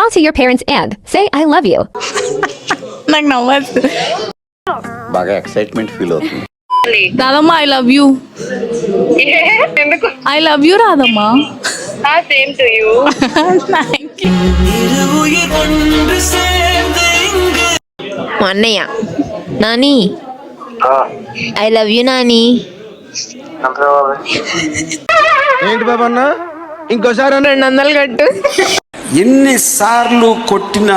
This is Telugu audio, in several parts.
Draw to your parents and say I love you. నాకు నవ్వచ్చు. బాగా ఎక్సైట్మెంట్ ఫీల్ అవుతుంది. Radhamma I love you. ఎందుకు? I love you Radhamma. Same to you. Thank you. మా అన్నయ్య Nani I love you Nani. ఏంటి బాబా అన్న ఇంకోసారి 200 కట్టు. ఎన్నిసార్లు కొట్టినా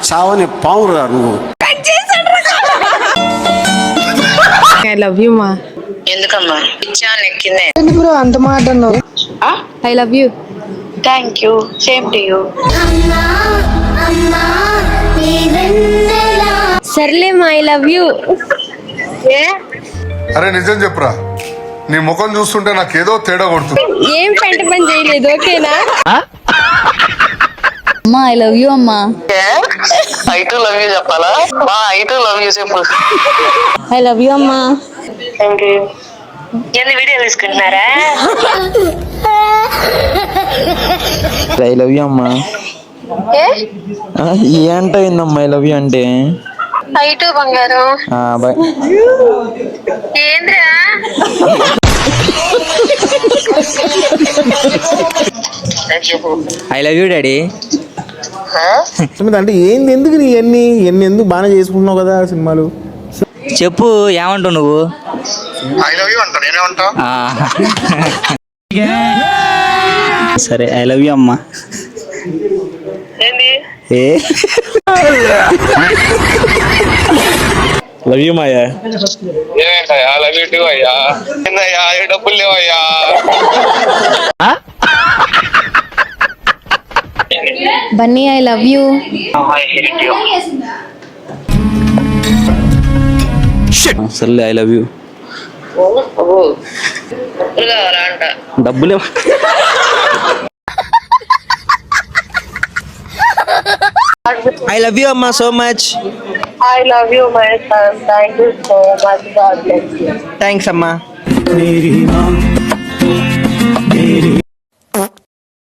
చావని పావురా నువ్వు. ఐ లవ్ యూ మా. ఎందుకమ్మా ఇచ్చా నెక్కిందే బ్రో అంత మాట అన్నావు. I love you. Thank you same to you. సర్లే మా ఐ లవ్ యూ. అరే నిజం చెప్పురా, నీ ముఖం చూస్తుంటే నాకేదో తేడా కొడుతుంది. ఏం పెంట పని చేయలేదు ఓకేనా. అమ్మా ఐ లవ్ యూ అమ్మా. ఐ టు లవ్ యూ చెప్పాలా? ఐ టు లవ్ యూ చెప్పు. ఐ లవ్ యూ అమ్మా. Thank you. ఎన్ని వీడియో తీసుకుంటున్నారా? ఐ లవ్ యూ అమ్మా. ఏంటయిందమ్మా ఐ లవ్ యూ అంటే? ఐ టు బంగారం. బాయ్. ఏంద్రా ఐ లవ్ యూ డాడీ. అంటే ఏంది ఎందుకు నీ ఎన్ని ఎందుకు బాగానే చేసుకుంటున్నావు కదా సినిమాలు. చెప్పు ఏమంటావు నువ్వు? ఐ లవ్ యూ అంటా, నేనేమంటా? సరే ఐ లవ్ యూ అమ్మా. ఏంది? ఏ లవ్ యూ మాయా. ఏంటయ్యా లవ్ యూ టూ అయ్యా. ఏందయ్యా ఏ డబ్బులు లేవయ్యా? Bunny I love you. సర్లే ఐ లవ్ యూ. అంట డబ్బులే. ఐ లవ్ యూ అమ్మా so much. I love you my son. Thank you so much. God bless you. Thanks అమ్మా.